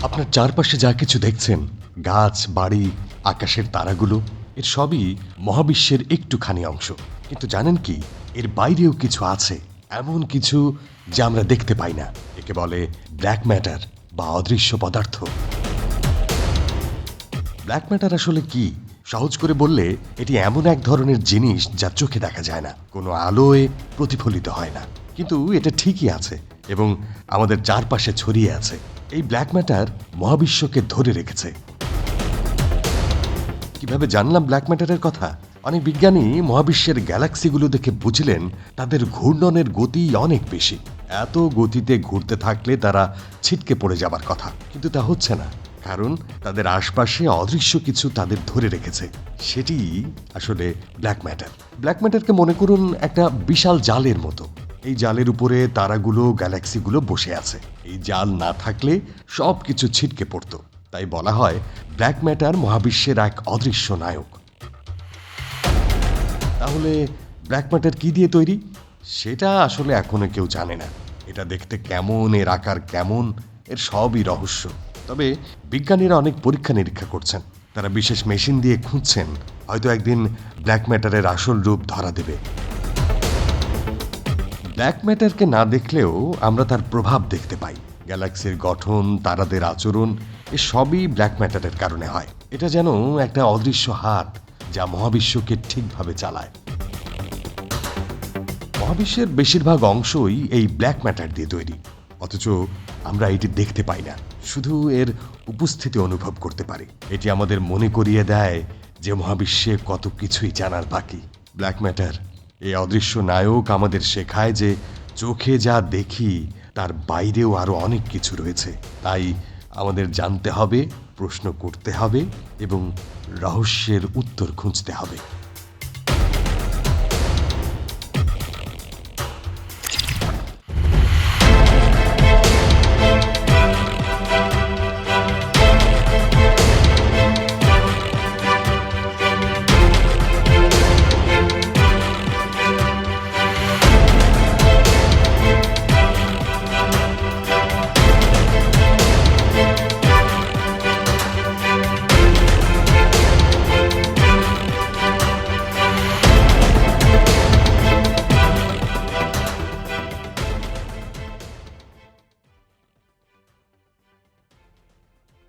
আপনার চারপাশে যা কিছু দেখছেন, গাছ, বাড়ি, আকাশের তারাগুলো, এর সবই মহাবিশ্বের একটুখানি অংশ। কিন্তু জানেন কি, এর বাইরেও কিছু আছে, এমন কিছু যা আমরা দেখতে পাই না। একে বলে ব্ল্যাক ম্যাটার বা অদৃশ্য পদার্থ। ব্ল্যাক ম্যাটার আসলে কি? সহজ করে বললে, এটি এমন এক ধরনের জিনিস যা চোখে দেখা যায় না, কোনো আলোয় প্রতিফলিত হয় না, কিন্তু এটা ঠিকই আছে এবং আমাদের চারপাশে ছড়িয়ে আছে। এই ব্ল্যাক ম্যাটার মহাবিশ্বকে ধরে রেখেছে। কিভাবে জানলাম ব্ল্যাক ম্যাটারের কথা? অনেক বিজ্ঞানী মহাবিশ্বের গ্যালাক্সিগুলো দেখে বুঝলেন তাদের ঘূর্ণনের গতি অনেক বেশি। এত গতিতে ঘুরতে থাকলে তারা ছিটকে পড়ে যাবার কথা, কিন্তু তা হচ্ছে না, কারণ তাদের আশপাশে অদৃশ্য কিছু তাদের ধরে রেখেছে। সেটি আসলে ব্ল্যাক ম্যাটার। ব্ল্যাক ম্যাটারকে মনে করুন একটা বিশাল জালের মতো। এই জালের উপরে তারাগুলো, গ্যালাক্সিগুলো বসে আছে। এই জাল না থাকলে সব কিছু ছিটকে পড়তো। তাই বলা হয় ব্ল্যাক ম্যাটার মহাবিশ্বের এক অদৃশ্য নায়ক। তাহলে ব্ল্যাক ম্যাটার কি দিয়ে তৈরি? সেটা আসলে এখনো কেউ জানে না। এটা দেখতে কেমন, এর আকার কেমন, এর সবই রহস্য। তবে বিজ্ঞানীরা অনেক পরীক্ষা নিরীক্ষা করছেন। তারা বিশেষ মেশিন দিয়ে খুঁজছেন, হয়তো একদিন ব্ল্যাক ম্যাটারের আসল রূপ ধরা দেবে। ব্ল্যাক ম্যাটারকে না দেখলেও আমরা তার প্রভাব দেখতে পাই। গ্যালাক্সির গঠন, তারাদের আচরণ, এ সবই ব্ল্যাক ম্যাটারের কারণে হয়। এটা যেন একটা অদৃশ্য হাত যা মহাবিশ্বকে ঠিকভাবে চালায়। মহাবিশ্বের বেশিরভাগ অংশই এই ব্ল্যাক ম্যাটার দিয়ে তৈরি, অথচ আমরা এটি দেখতে পাই না, শুধু এর উপস্থিতি অনুভব করতে পারি। এটি আমাদের মনে করিয়ে দেয় যে মহাবিশ্বে কত কিছুই জানার বাকি। ব্ল্যাক ম্যাটার, এই অদৃশ্য নায়ক, আমাদের শেখায় যে চোখে যা দেখি তার বাইরেও আরো অনেক কিছু রয়েছে। তাই আমাদের জানতে হবে, প্রশ্ন করতে হবে এবং রহস্যের উত্তর খুঁজতে হবে।